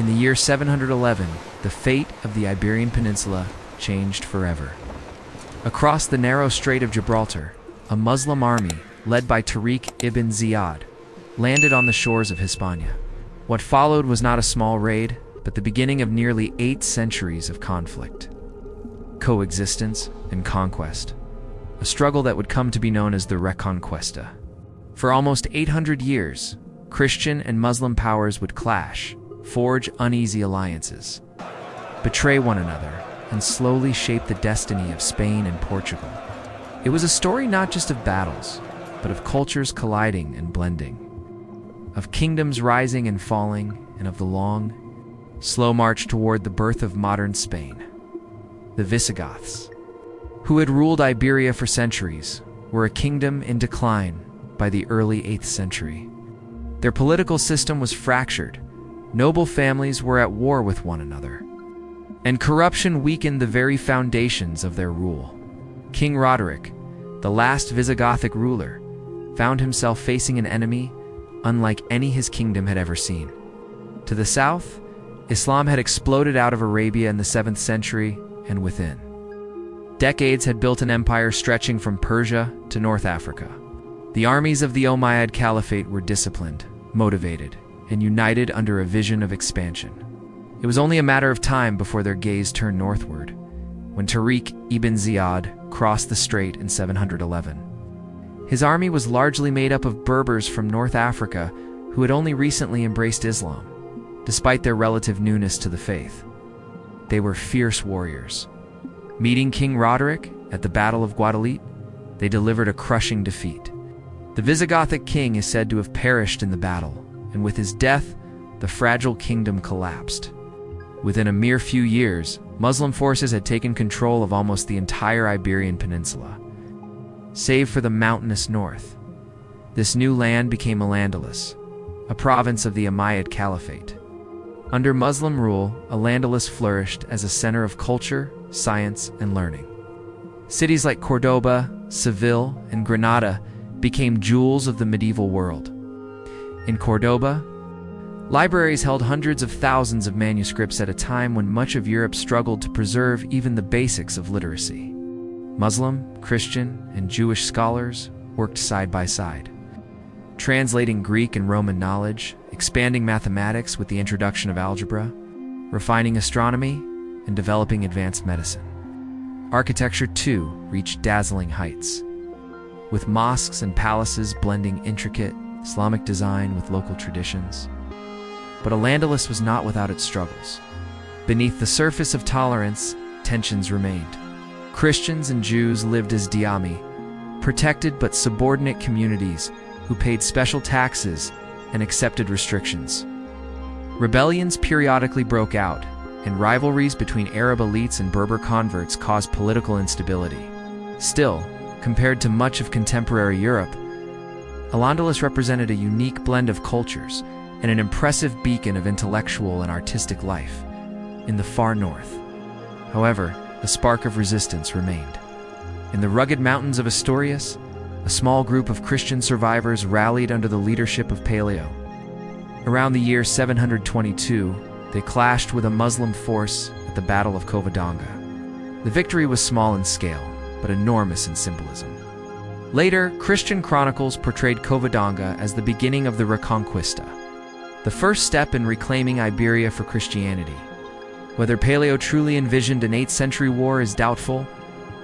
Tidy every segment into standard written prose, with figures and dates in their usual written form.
In the year 711, the fate of the Iberian Peninsula changed forever. Across the narrow Strait of Gibraltar, a Muslim army, led by Tariq ibn Ziyad, landed on the shores of Hispania. What followed was not a small raid, but the beginning of nearly 8 centuries of conflict, coexistence, and conquest, a struggle that would come to be known as the Reconquista. For almost 800 years, Christian and Muslim powers would clash, forge uneasy alliances, betray one another, and slowly shape the destiny of Spain and Portugal. It was a story not just of battles, but of cultures colliding and blending, of kingdoms rising and falling, and of the long, slow march toward the birth of modern Spain. The Visigoths, who had ruled Iberia for centuries, were a kingdom in decline by the early 8th century. Their political system was fractured, noble families were at war with one another, and corruption weakened the very foundations of their rule. King Roderick, the last Visigothic ruler, found himself facing an enemy unlike any his kingdom had ever seen. To the south, Islam had exploded out of Arabia in the 7th century and within. Decades had built an empire stretching from Persia to North Africa. The armies of the Umayyad Caliphate were disciplined, motivated, and united under a vision of expansion. It was only a matter of time before their gaze turned northward, when Tariq ibn Ziyad crossed the strait in 711. His army was largely made up of Berbers from North Africa who had only recently embraced Islam, despite their relative newness to the faith. They were fierce warriors. Meeting King Roderick at the Battle of Guadalete, they delivered a crushing defeat. The Visigothic king is said to have perished in the battle, and with his death, the fragile kingdom collapsed. Within a mere few years, Muslim forces had taken control of almost the entire Iberian Peninsula, save for the mountainous north. This new land became Al-Andalus, a province of the Umayyad Caliphate. Under Muslim rule, Al-Andalus flourished as a center of culture, science, and learning. Cities like Cordoba, Seville, and Granada became jewels of the medieval world. In Cordoba, libraries held hundreds of thousands of manuscripts at a time when much of Europe struggled to preserve even the basics of literacy. Muslim, Christian, and Jewish scholars worked side by side, translating Greek and Roman knowledge, expanding mathematics with the introduction of algebra, refining astronomy, and developing advanced medicine. Architecture, too, reached dazzling heights, with mosques and palaces blending intricate Islamic design with local traditions. But Al-Andalus was not without its struggles. Beneath the surface of tolerance, tensions remained. Christians and Jews lived as dhimmi, protected but subordinate communities who paid special taxes and accepted restrictions. Rebellions periodically broke out, and rivalries between Arab elites and Berber converts caused political instability. Still, compared to much of contemporary Europe, Al-Andalus represented a unique blend of cultures and an impressive beacon of intellectual and artistic life in the far north. However, a spark of resistance remained. In the rugged mountains of Asturias, a small group of Christian survivors rallied under the leadership of Pelayo. Around the year 722, they clashed with a Muslim force at the Battle of Covadonga. The victory was small in scale, but enormous in symbolism. Later, Christian chronicles portrayed Covadonga as the beginning of the Reconquista, the first step in reclaiming Iberia for Christianity. Whether Pelayo truly envisioned an 8th century war is doubtful,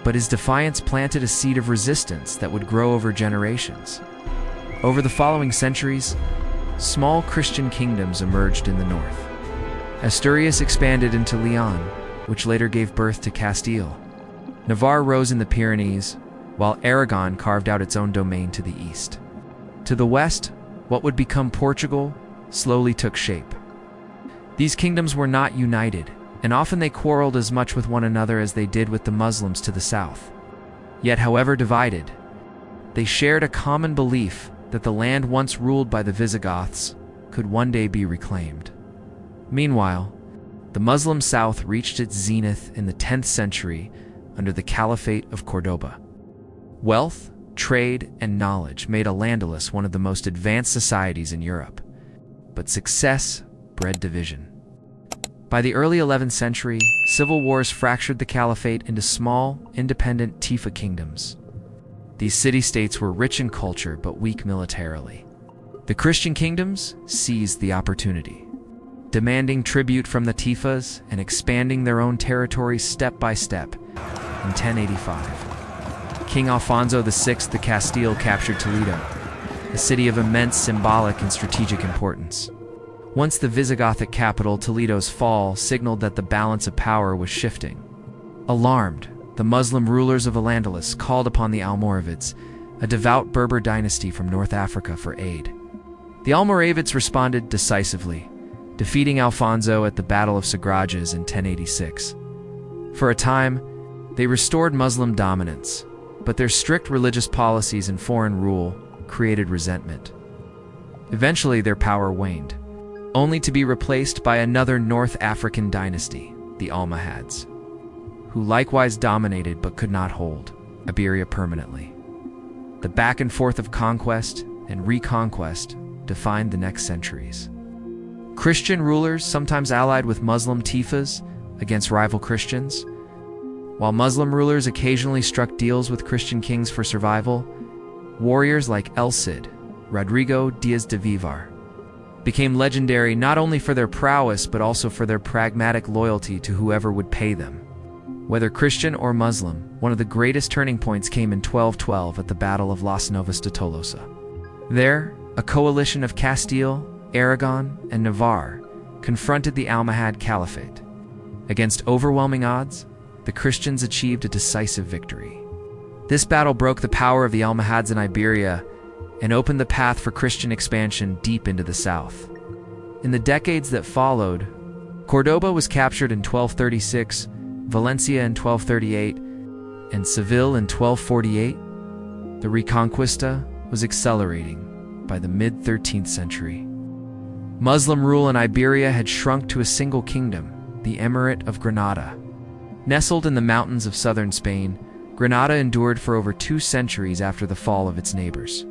but his defiance planted a seed of resistance that would grow over generations. Over the following centuries, small Christian kingdoms emerged in the north. Asturias expanded into Leon, which later gave birth to Castile. Navarre rose in the Pyrenees, while Aragon carved out its own domain to the east. To the west, what would become Portugal slowly took shape. These kingdoms were not united, and often they quarreled as much with one another as they did with the Muslims to the south. Yet, however divided, they shared a common belief that the land once ruled by the Visigoths could one day be reclaimed. Meanwhile, the Muslim south reached its zenith in the 10th century under the Caliphate of Cordoba. Wealth, trade, and knowledge made Al-Andalus one of the most advanced societies in Europe. But success bred division. By the early 11th century, civil wars fractured the caliphate into small, independent Tifa kingdoms. These city-states were rich in culture but weak militarily. The Christian kingdoms seized the opportunity, demanding tribute from the Tifas and expanding their own territories step by step. In 1085, King Alfonso VI of Castile captured Toledo, a city of immense symbolic and strategic importance. Once the Visigothic capital, Toledo's fall signaled that the balance of power was shifting. Alarmed, the Muslim rulers of Al-Andalus called upon the Almoravids, a devout Berber dynasty from North Africa, for aid. The Almoravids responded decisively, defeating Alfonso at the Battle of Sagrajas in 1086. For a time, they restored Muslim dominance, but their strict religious policies and foreign rule created resentment. Eventually, their power waned, only to be replaced by another North African dynasty, the Almohads, who likewise dominated but could not hold Iberia permanently. The back and forth of conquest and reconquest defined the next centuries. Christian rulers sometimes allied with Muslim Tifas against rival Christians, while Muslim rulers occasionally struck deals with Christian kings for survival. Warriors like El Cid, Rodrigo Diaz de Vivar, became legendary not only for their prowess but also for their pragmatic loyalty to whoever would pay them. Whether Christian or Muslim, one of the greatest turning points came in 1212 at the Battle of Las Novas de Tolosa. There, a coalition of Castile, Aragon, and Navarre confronted the Almohad Caliphate. Against overwhelming odds, the Christians achieved a decisive victory. This battle broke the power of the Almohads in Iberia and opened the path for Christian expansion deep into the south. In the decades that followed, Cordoba was captured in 1236, Valencia in 1238, and Seville in 1248. The Reconquista was accelerating by the mid-13th century. Muslim rule in Iberia had shrunk to a single kingdom, the Emirate of Granada. Nestled in the mountains of southern Spain, Granada endured for over 2 centuries after the fall of its neighbors.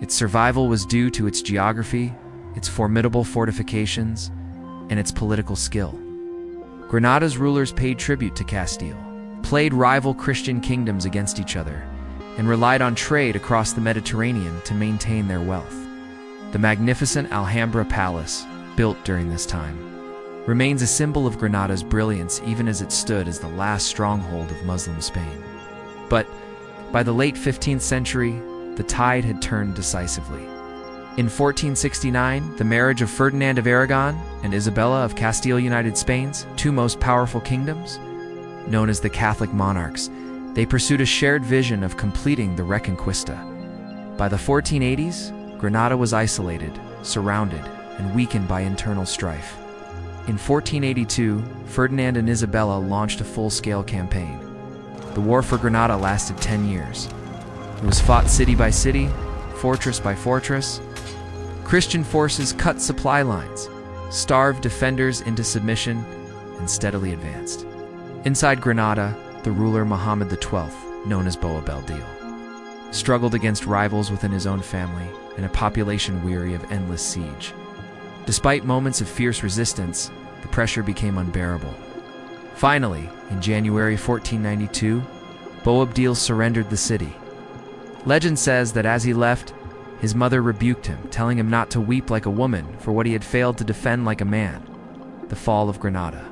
Its survival was due to its geography, its formidable fortifications, and its political skill. Granada's rulers paid tribute to Castile, played rival Christian kingdoms against each other, and relied on trade across the Mediterranean to maintain their wealth. The magnificent Alhambra Palace, built during this time, remains a symbol of Granada's brilliance even as it stood as the last stronghold of Muslim Spain. But by the late 15th century, the tide had turned decisively. In 1469, the marriage of Ferdinand of Aragon and Isabella of Castile united Spain's 2 most powerful kingdoms. Known as the Catholic monarchs, they pursued a shared vision of completing the Reconquista. By the 1480s, Granada was isolated, surrounded, and weakened by internal strife. In 1482, Ferdinand and Isabella launched a full-scale campaign. The war for Granada lasted 10 years. It was fought city by city, fortress by fortress. Christian forces cut supply lines, starved defenders into submission, and steadily advanced. Inside Granada, the ruler Muhammad XII, known as Boabdil, struggled against rivals within his own family and a population weary of endless siege. Despite moments of fierce resistance, the pressure became unbearable. Finally, in January 1492, Boabdil surrendered the city. Legend says that as he left, his mother rebuked him, telling him not to weep like a woman for what he had failed to defend like a man. The fall of Granada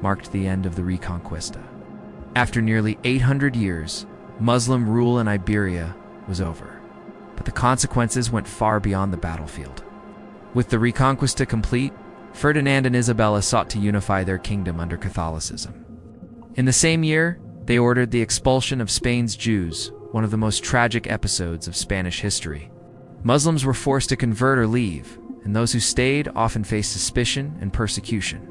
marked the end of the Reconquista. After nearly 800 years, Muslim rule in Iberia was over, but the consequences went far beyond the battlefield. With the Reconquista complete, Ferdinand and Isabella sought to unify their kingdom under Catholicism. In the same year, they ordered the expulsion of Spain's Jews, one of the most tragic episodes of Spanish history. Muslims were forced to convert or leave, and those who stayed often faced suspicion and persecution.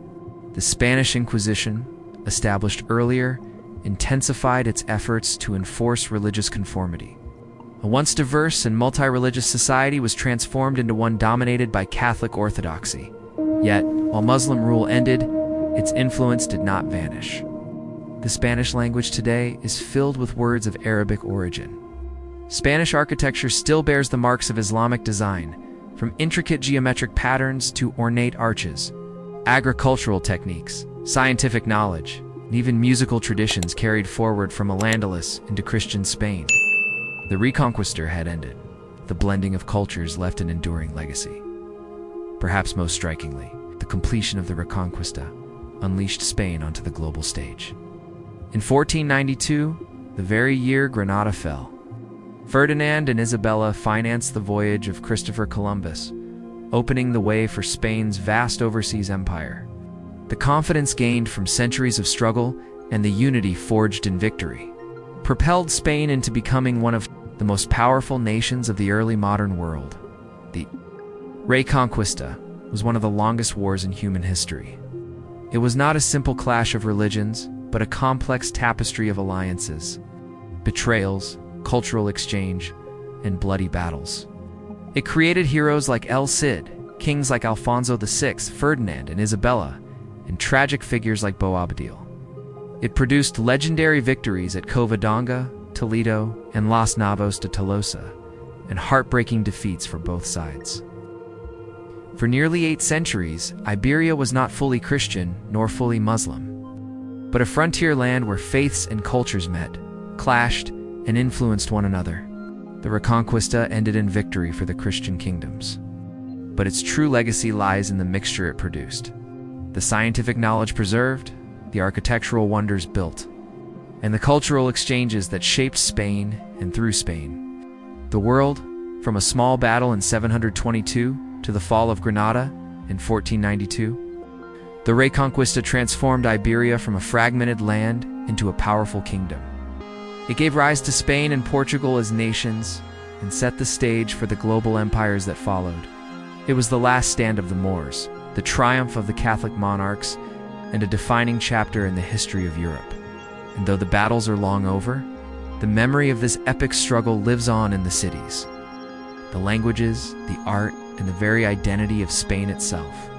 The Spanish Inquisition, established earlier, intensified its efforts to enforce religious conformity. A once diverse and multi-religious society was transformed into one dominated by Catholic orthodoxy. Yet, while Muslim rule ended, its influence did not vanish. The Spanish language today is filled with words of Arabic origin. Spanish architecture still bears the marks of Islamic design, from intricate geometric patterns to ornate arches. Agricultural techniques, scientific knowledge, and even musical traditions carried forward from Al-Andalus into Christian Spain. The Reconquista had ended. The blending of cultures left an enduring legacy. Perhaps most strikingly, the completion of the Reconquista unleashed Spain onto the global stage. In 1492, the very year Granada fell, Ferdinand and Isabella financed the voyage of Christopher Columbus, opening the way for Spain's vast overseas empire. The confidence gained from centuries of struggle and the unity forged in victory propelled Spain into becoming one of the most powerful nations of the early modern world. The Reconquista was one of the longest wars in human history. It was not a simple clash of religions, but a complex tapestry of alliances, betrayals, cultural exchange, and bloody battles. It created heroes like El Cid, kings like Alfonso VI, Ferdinand, and Isabella, and tragic figures like Boabdil. It produced legendary victories at Covadonga, Toledo, and Los Navos de Tolosa, and heartbreaking defeats for both sides. For nearly 8 centuries, Iberia was not fully Christian nor fully Muslim, but a frontier land where faiths and cultures met, clashed, and influenced one another. The Reconquista ended in victory for the Christian kingdoms, but its true legacy lies in the mixture it produced. The scientific knowledge preserved, the architectural wonders built, and the cultural exchanges that shaped Spain and through Spain. The world, from a small battle in 722 to the fall of Granada in 1492, the Reconquista transformed Iberia from a fragmented land into a powerful kingdom. It gave rise to Spain and Portugal as nations and set the stage for the global empires that followed. It was the last stand of the Moors, the triumph of the Catholic monarchs, and a defining chapter in the history of Europe. And though the battles are long over, the memory of this epic struggle lives on in the cities, the languages, the art, and the very identity of Spain itself.